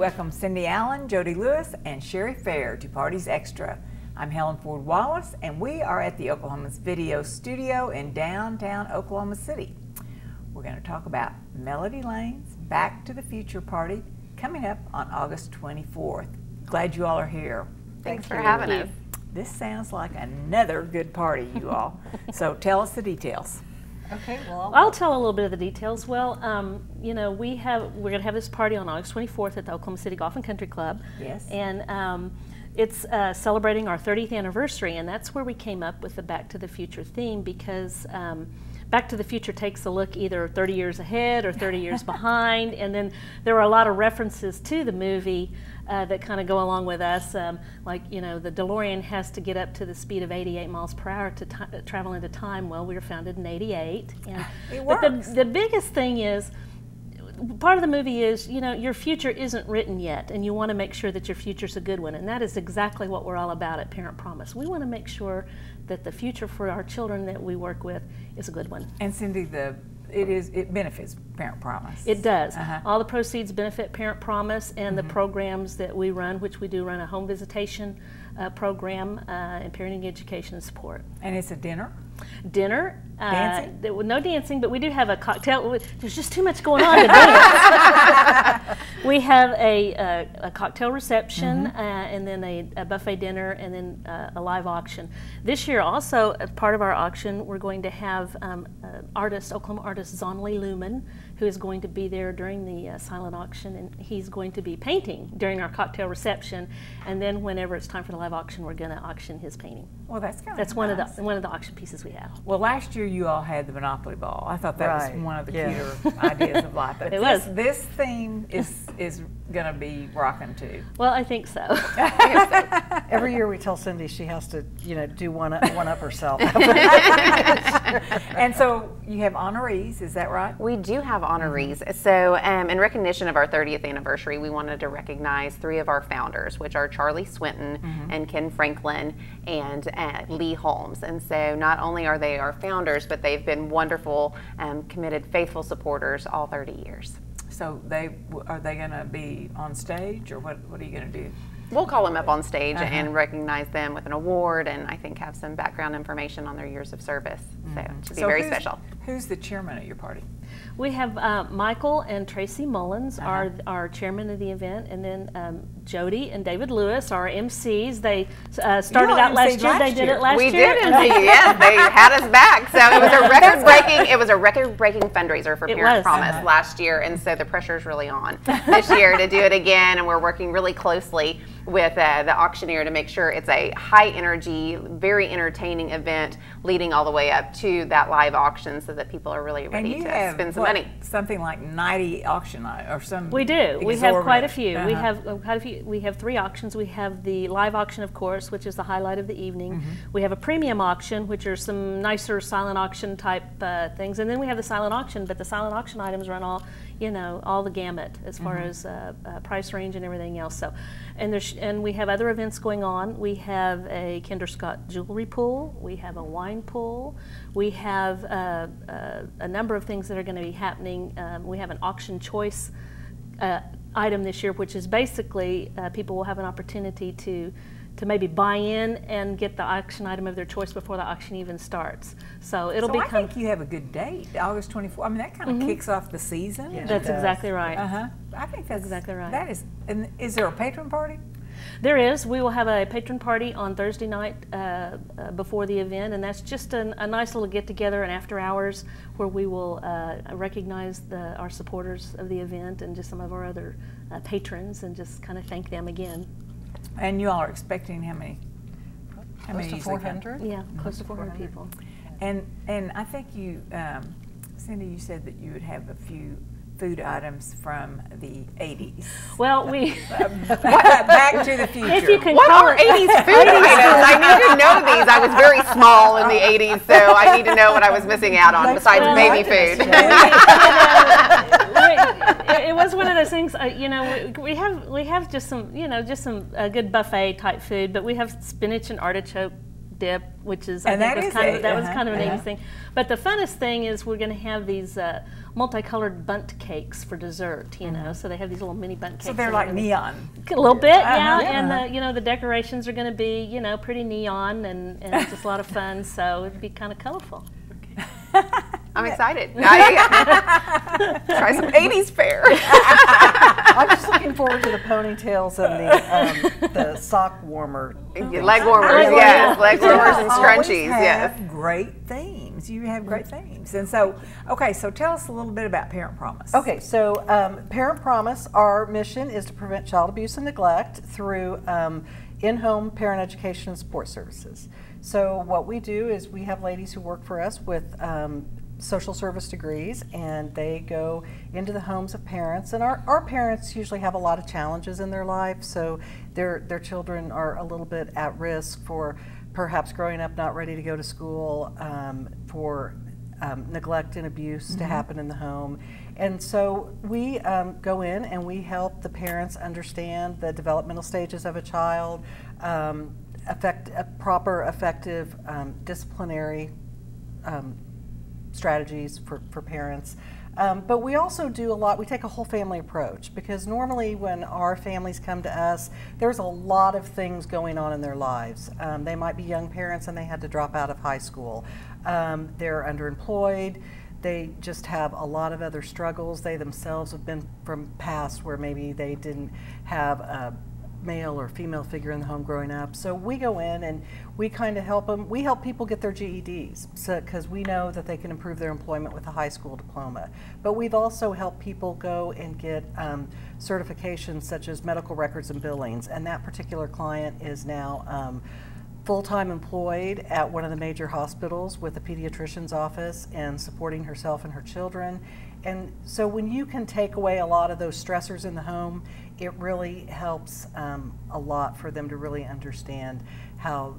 welcome Cindy Allen, Jodi Lewis, and Sherry Fair to Parties Extra. I'm Helen Ford Wallace, and we are at the Oklahoman's video studio in downtown Oklahoma City. We're going to talk about Melody Lane's Back to the Future party coming up on August 24th. Glad you all are here. Thanks for having us. This sounds like another good party, you all. So tell us the details. Okay, well, I'll tell a little bit of the details. Well, you know, we're going to have this party on August 24th at the Oklahoma City Golf and Country Club. Yes. And it's celebrating our 30th anniversary, and that's where we came up with the Back to the Future theme, because Back to the Future takes a look either 30 years ahead or 30 years behind, and then there were a lot of references to the movie that kind of go along with us, like, you know, the DeLorean has to get up to the speed of 88 miles per hour to travel into time. Well, we were founded in '88. And, it works. But the biggest thing is, part of the movie is, you know, your future isn't written yet, and you want to make sure that your future's a good one, and that is exactly what we're all about at Parent Promise. We want to make sure that the future for our children that we work with is a good one. And Cindy, it benefits Parent Promise. It does. All the proceeds benefit Parent Promise and the programs that we run, which we do run a home visitation program and parenting education and support. And it's a dinner? Dinner. Dancing? No dancing, but we do have a cocktail. There's just too much going on to dance. We have a cocktail reception and then a buffet dinner and then a live auction. This year also, as part of our auction, we're going to have Oklahoma artist Zonley Lumen, who is going to be there during the silent auction, and he's going to be painting during our cocktail reception, and then whenever it's time for the live auction, we're going to auction his painting. Well, that's kind of That's nice. one of the auction pieces we have. Well, last year you all had the Monopoly Ball. I thought that was one of the cuter ideas of life. But It was. This theme is going to be rocking too. Well, I think so. every year we tell Cindy she has to, you know, do one up herself. And so you have honorees, is that right? We do have honorees. So in recognition of our 30th anniversary, we wanted to recognize 3 of our founders, which are Charlie Swinton and Ken Franklin and Lee Holmes. And so not only are they our founders, but they've been wonderful, committed, faithful supporters all 30 years. So are they going to be on stage, or what are you going to do? We'll call them up on stage and recognize them with an award, and I think have some background information on their years of service. So it should be very special. Who's the chairman at your party? We have Michael and Tracy Mullins are our chairman of the event, and then Jodi and David Lewis are MCs. They started out last year. They did it last year. We did MC, yes. They had us back. So it was a record-breaking. It was a record-breaking fundraiser for Parent Promise last year, and so the pressure is really on this year to do it again. And we're working really closely with the auctioneer to make sure it's a high-energy, very entertaining event, leading all the way up to that live auction, so that people are really ready to spend some money. Something like 90 auction or some. We do. We have quite a few. Uh-huh. We have quite a few. We have 3 auctions. We have the live auction, of course, which is the highlight of the evening. We have a premium auction, which are some nicer silent auction type things, and then we have the silent auction. But the silent auction items run all, you know, all the gamut as far as price range and everything else. So, and we have other events going on. We have a Kinder Scott jewelry pool. We have a wine pool. We have a number of things that are going to be happening. We have an auction choice item this year, which is basically people will have an opportunity to maybe buy in and get the auction item of their choice before the auction even starts. So it'll be I think you have a good date, August 24th. I mean, that kind of kicks off the season. Yeah, That's exactly right. I think that's exactly right. That is. And is there a patron party? There is. We will have a patron party on Thursday night before the event, and that's just a nice little get-together and after hours where we will recognize our supporters of the event and just some of our other patrons, and just kind of thank them again. And you all are expecting how many? Close to 400? Yeah, close to 400 people. And I think you, Cindy, you said that you would have a few food items from the 80s. Well, we Back to the Future. If you can What call are it 80s food items? I need to know these. I was very small in the 80s, so I need to know what I was missing out on besides baby food. It was one of those things. You know, we have just some, you know, just some good buffet type food, but we have spinach and artichoke dip, which is And I think that was uh-huh, kind of an 80s thing. But the funnest thing is we're going to have these multicolored bundt cakes for dessert, you know. So they have these little mini bundt cakes. So they're like neon. A little bit, yeah. And the, you know, the decorations are going to be, you know, pretty neon and just a lot of fun. So it'd be kind of colorful. I'm excited. Try some 80s fare. I'm just looking forward to the ponytails and the sock warmer. Leg warmers, yes. Leg warmers and scrunchies, yes. Great themes. You have great themes. And so, okay, so tell us a little bit about Parent Promise. Okay, so Parent Promise, our mission is to prevent child abuse and neglect through in-home parent education and support services. So what we do is we have ladies who work for us with social service degrees, and they go into the homes of parents. And our parents usually have a lot of challenges in their life, so their children are a little bit at risk for perhaps growing up not ready to go to school, for neglect and abuse to happen in the home. And so we go in and we help the parents understand the developmental stages of a child, proper, effective disciplinary strategies for parents. But we also do a lot, we take a whole family approach, because normally when our families come to us, there's a lot of things going on in their lives. They might be young parents and they had to drop out of high school. They're underemployed. They just have a lot of other struggles. They themselves have been from past where maybe they didn't have a male or female figure in the home growing up. So we go in and we kind of help them. We help people get their GEDs, because we know that they can improve their employment with a high school diploma. But we've also helped people go and get certifications such as medical records and billings. And that particular client is now full-time employed at one of the major hospitals with a pediatrician's office and supporting herself and her children. And so when you can take away a lot of those stressors in the home, it really helps a lot for them to really understand how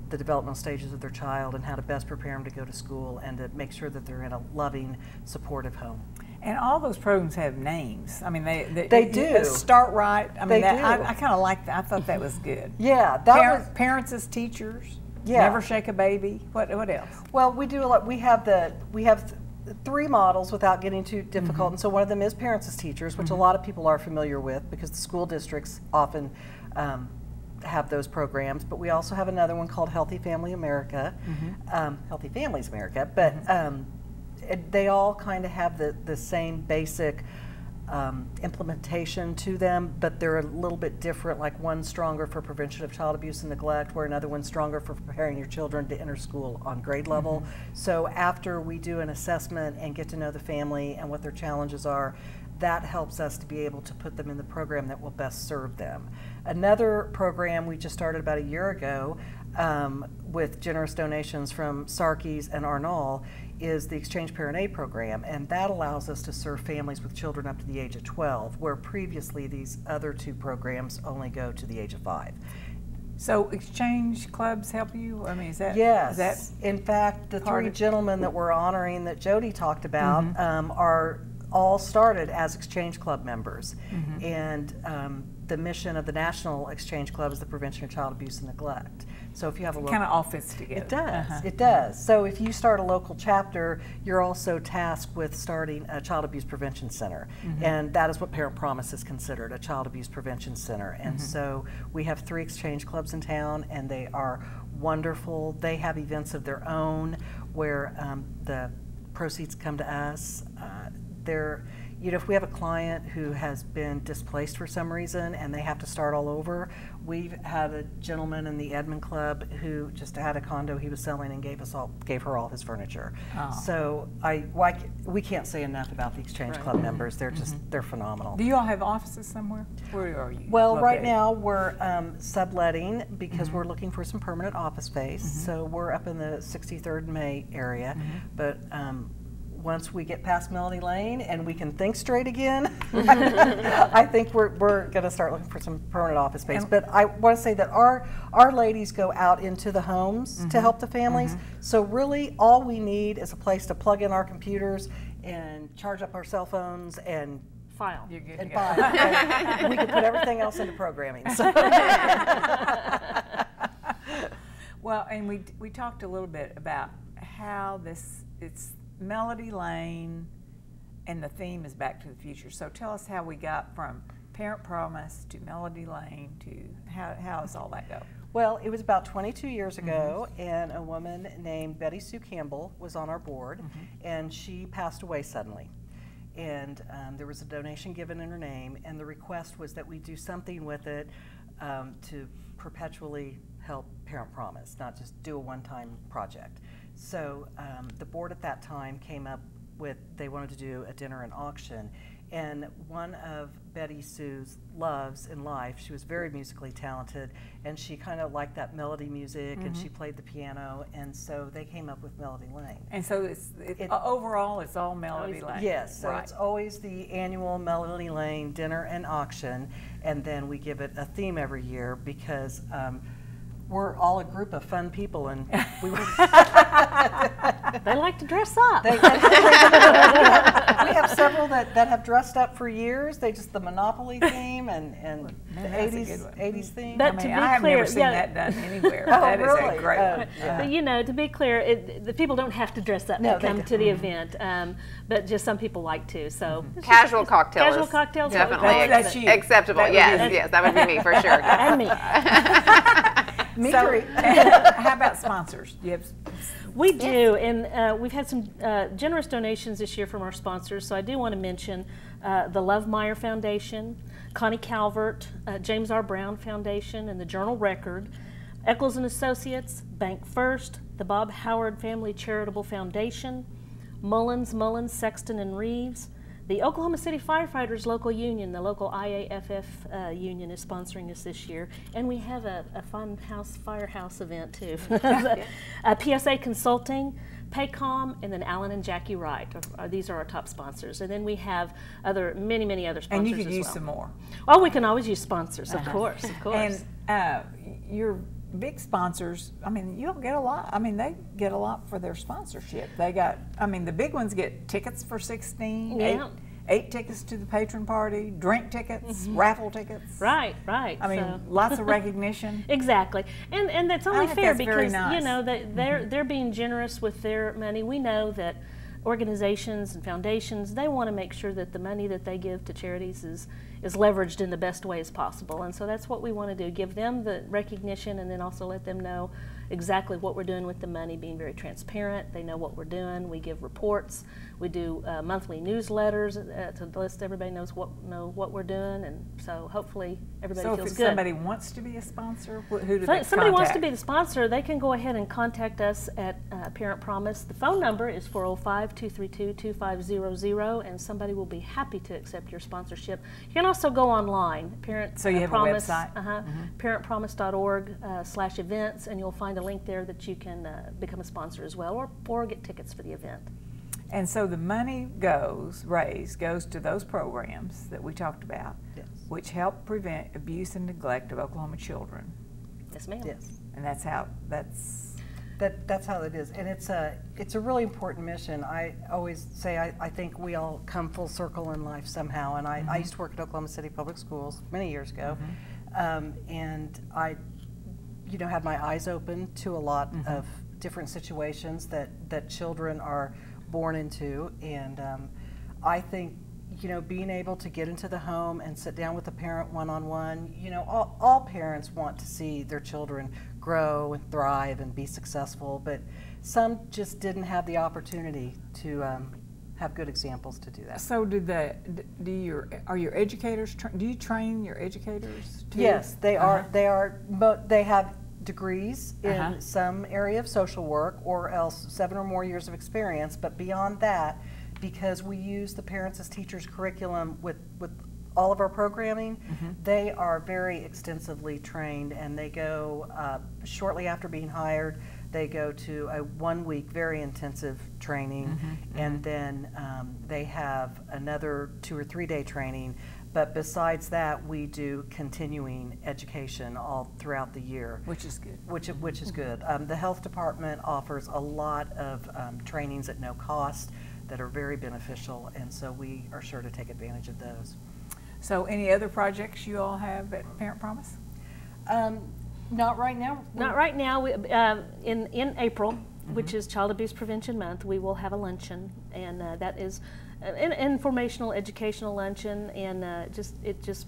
the developmental stages of their child and how to best prepare them to go to school and to make sure that they're in a loving, supportive home. And all those programs have names. I mean, they do. Start Right. I mean, I kind of like that. I thought that was good. Yeah. Parents as teachers. Yeah. Never Shake a Baby. What else? Well, we do a lot. We have 3 models without getting too difficult. And so one of them is Parents as Teachers, which a lot of people are familiar with because the school districts often have those programs. But we also have another one called Healthy Family America, Healthy Families America. But they all kind of have the same basic implementation to them, but they're a little bit different. Like one's stronger for prevention of child abuse and neglect, where another one's stronger for preparing your children to enter school on grade level. So after we do an assessment and get to know the family and what their challenges are, that helps us to be able to put them in the program that will best serve them. Another program we just started about a year ago with generous donations from Sarkeys and Arnall is the Exchange Parent Aid program, and that allows us to serve families with children up to the age of 12, where previously these other 2 programs only go to the age of 5. So exchange clubs help you? I mean, is that? Yes. Is that in fact, the 3 gentlemen that we're honoring that Jodi talked about are all started as Exchange Club members. And the mission of the National Exchange Club is the prevention of child abuse and neglect. So if you have a local, kind of all fits together. It does. It does. So if you start a local chapter, you're also tasked with starting a child abuse prevention center, and that is what Parent Promise is considered, a child abuse prevention center. And so we have 3 exchange clubs in town, and they are wonderful. They have events of their own where the proceeds come to us. You know, if we have a client who has been displaced for some reason and they have to start all over, we've had a gentleman in the Edmond Club who just had a condo he was selling and gave her all his furniture. So we can't say enough about the Exchange Club members. They're just they're phenomenal. Do you all have offices somewhere? Where are you? Well, located? right now we're subletting because we're looking for some permanent office space. So we're up in the 63rd May area, but once we get past Melody Lane and we can think straight again, I think we're going to start looking for some permanent office space. But I want to say that our ladies go out into the homes to help the families. So really all we need is a place to plug in our computers and charge up our cell phones and file. And file. And we can put everything else into programming. So. Well, and we talked a little bit about how it's Melody Lane, and the theme is Back to the Future. So tell us how we got from Parent Promise to Melody Lane to how does all that go? Well, it was about 22 years ago, and a woman named Betty Sue Campbell was on our board, and she passed away suddenly. And there was a donation given in her name, and the request was that we do something with it to perpetually help Parent Promise, not just do a one-time project. So the board at that time came up with, they wanted to do a dinner and auction. And one of Betty Sue's loves in life, she was very musically talented, and she kind of liked that melody music, and she played the piano, and so they came up with Melody Lane. And so overall, it's all Melody Lane. Yes, so it's always the annual Melody Lane dinner and auction, and then we give it a theme every year because we're all a group of fun people, and we they like to dress up. We have several that have dressed up for years. They just the Monopoly theme and the 80s theme. But I have never seen that done anywhere. Oh, that really? is a great one. Yeah. But you know, to be clear, the people don't have to dress up to come to the event, but just some people like to. So casual cocktails. Casual cocktails, Definitely that's you. acceptable. Yes, that would be me for sure. And me. So, how about sponsors? Do you have? We do, and we've had some generous donations this year from our sponsors. So I do want to mention the Love Meyer Foundation, Connie Calvert, James R. Brown Foundation, and the Journal Record, Eccles and Associates, Bank First, the Bob Howard Family Charitable Foundation, Mullins, Sexton, and Reeves. The Oklahoma City Firefighters Local Union, the local IAFF union, is sponsoring us this year, and we have a fun firehouse event too. PSA Consulting, Paycom, and then Alan and Jackie Wright. These are our top sponsors, and then we have many other sponsors. And you could use some more. Oh, we can always use sponsors, of course. And your big sponsors, I mean, you'll get a lot. I mean, they get a lot for their sponsorship. They got, I mean, the big ones get tickets for 16, eight tickets to the patron party, drink tickets, raffle tickets. Right. I mean, lots of recognition. Exactly, and that's only fair because nice. You know they're being generous with their money. We know that organizations and foundations, they want to make sure that the money that they give to charities is leveraged in the best way as possible, and so that's what we want to do, give them the recognition and then also let them know exactly what we're doing with the money, being very transparent. They know what we're doing. We give reports. We do monthly newsletters to list everybody know what we're doing, and so hopefully everybody feels good. So if somebody wants to be a sponsor, who do they contact? Somebody wants to be the sponsor, they can go ahead and contact us at Parent Promise. The phone number is 405-232-2500, and somebody will be happy to accept your sponsorship. You can also go online, Parent So you have Promise, a website? parentpromise.org/events, and you'll find a link there that you can become a sponsor as well, or get tickets for the event. And so the money raised goes to those programs that we talked about, which help prevent abuse and neglect of Oklahoma children. Yes, ma'am. Yes. And that's how it is, and it's a really important mission. I always say I think we all come full circle in life somehow, and I used to work at Oklahoma City Public Schools many years ago, and I had my eyes open to a lot of different situations that children are born into, and I think being able to get into the home and sit down with a parent one-on-one, all parents want to see their children grow and thrive and be successful, but some just didn't have the opportunity to have good examples to do that. So are your educators, do you train your educators too? Yes, they are. They have degrees in some area of social work, or else 7 or more years of experience, but beyond that, because we use the Parents as Teachers curriculum with all of our programming, they are very extensively trained, and they go shortly after being hired, they go to a 1-week very intensive training, and then they have another 2 or 3 day training. But besides that, we do continuing education all throughout the year, which is good. Which is good. The health department offers a lot of trainings at no cost that are very beneficial, and so we are sure to take advantage of those. So, any other projects you all have at Parent Promise? Not right now. Not right now. In April, which is Child Abuse Prevention Month, we will have a luncheon, and that is an informational, educational luncheon, and it just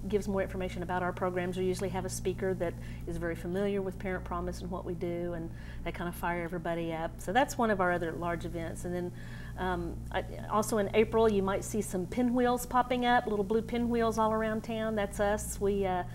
gives more information about our programs. We usually have a speaker that is very familiar with Parent Promise and what we do, and they kind of fire everybody up. So that's one of our other large events. And then also in April, you might see some pinwheels popping up, little blue pinwheels all around town. That's us. We have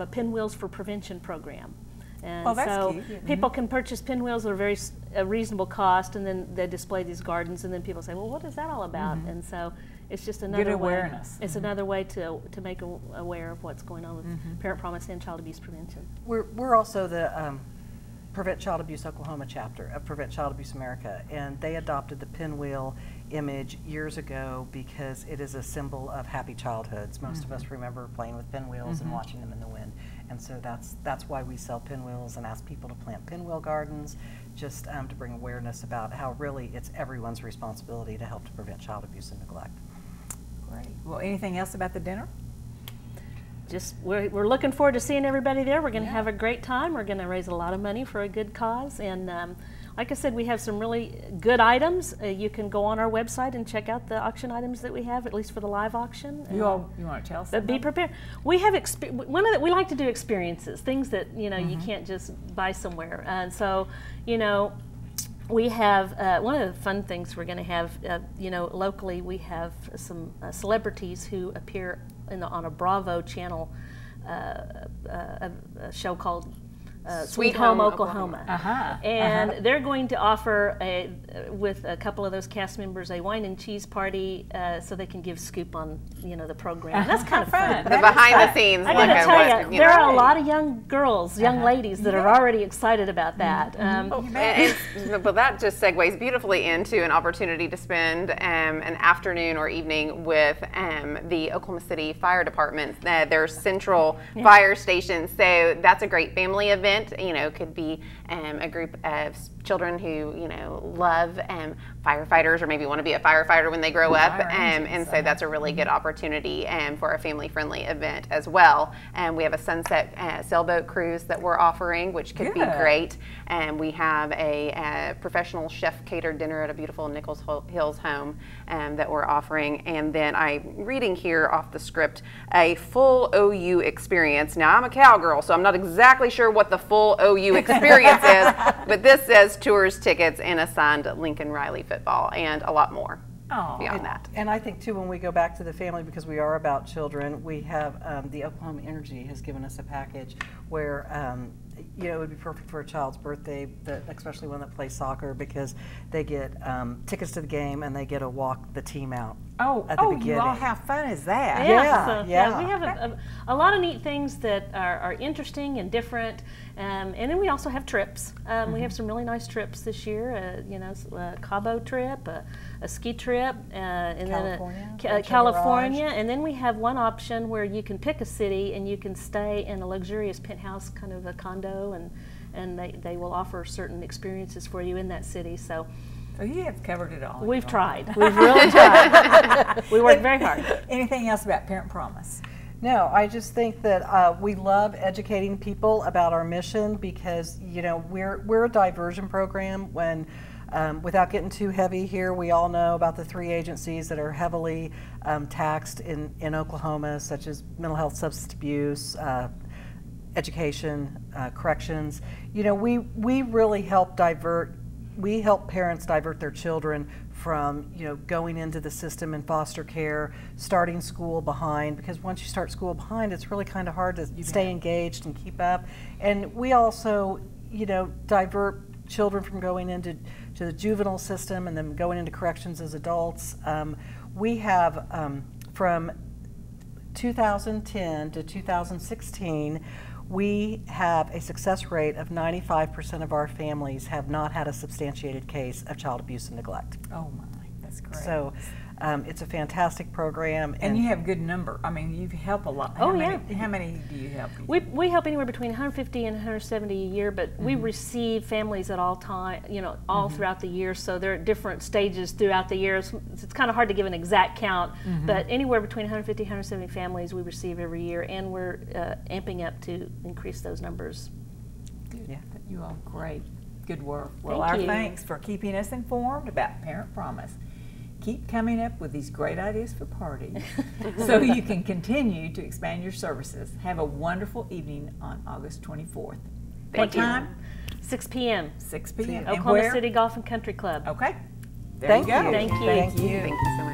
a Pinwheels for Prevention program. And so people can purchase pinwheels at a very reasonable cost, and then they display these gardens, and then people say, well, what is that all about? And so it's just another good awareness. It's another way to make aware of what's going on with Parent Promise and child abuse prevention. We're also the Prevent Child Abuse Oklahoma chapter of Prevent Child Abuse America, and they adopted the pinwheel image years ago because it is a symbol of happy childhoods. Most of us remember playing with pinwheels and watching them in the wind, and so that's why we sell pinwheels and ask people to plant pinwheel gardens, just to bring awareness about how really it's everyone's responsibility to help to prevent child abuse and neglect. Great. Well, anything else about the dinner? Just we're looking forward to seeing everybody there. We're going to have a great time. We're going to raise a lot of money for a good cause, and like I said, we have some really good items. You can go on our website and check out the auction items that we have, at least for the live auction. You want to tell us? But be prepared. We have we like to do experiences, things that you can't just buy somewhere, and so we have one of the fun things we're going to have. Locally, we have some celebrities who appear on a Bravo channel, a show called Sweet Home Oklahoma. And they're going to offer, with a couple of those cast members, a wine and cheese party so they can give scoop on the program. And that's kind of fun. The behind the scenes. I got to tell you, there are a lot of young girls, young ladies that are already excited about that. But that just segues beautifully into an opportunity to spend an afternoon or evening with the Oklahoma City Fire Department, their central fire station. So that's a great family event. Could be a group of children who love firefighters, or maybe want to be a firefighter when they grow up, and so that's a really good opportunity for a family-friendly event as well. And we have a sunset sailboat cruise that we're offering, which could be great. And we have a professional chef catered dinner at a beautiful Nichols Hills home that we're offering. And then I'm reading here off the script, a full OU experience. Now, I'm a cowgirl, so I'm not exactly sure what the full OU experience is, but this says tours, tickets, and assigned Lincoln Riley football, and a lot more beyond that. And I think, too, when we go back to the family, because we are about children, we have the Oklahoma Energy has given us a package where it would be perfect for a child's birthday, especially one that plays soccer, because they get tickets to the game and they get to walk the team out. At the beginning. You all, how fun is that? Yeah, we have a lot of neat things that are interesting and different, and then we also have trips. We have some really nice trips this year. A Cabo trip, a ski trip, and then California, and then we have one option where you can pick a city and you can stay in a luxurious penthouse, kind of a condo, and they will offer certain experiences for you in that city. So you have covered it all. We've tried. We've really tried. We worked very hard. Anything else about Parent Promise? No, I just think that we love educating people about our mission, because we're a diversion program. When without getting too heavy here, we all know about the 3 agencies that are heavily taxed in Oklahoma, such as mental health, substance abuse, education, corrections. We really help parents divert their children from going into the system in foster care, starting school behind, because once you start school behind, it's really kind of hard to stay engaged and keep up. And we also divert children from going into the juvenile system and then going into corrections as adults. We have from 2010 to 2016, we have a success rate of 95% of our families have not had a substantiated case of child abuse and neglect. Oh my, that's great. So It's a fantastic program. And you have a good number. I mean, you help a lot. How many do you help? We help anywhere between 150 and 170 a year, but we receive families at all time, all throughout the year. So they're at different stages throughout the year. It's kind of hard to give an exact count, but anywhere between 150 and 170 families we receive every year, and we're amping up to increase those numbers. Yeah, you all great. Good work. Well, our thanks for keeping us informed about Parent Promise. Keep coming up with these great ideas for parties so you can continue to expand your services. Have a wonderful evening on August 24th. What time? 6 p.m. 6 p.m. Oklahoma City Golf and Country Club. Okay. There you go. Thank you. Thank you so much.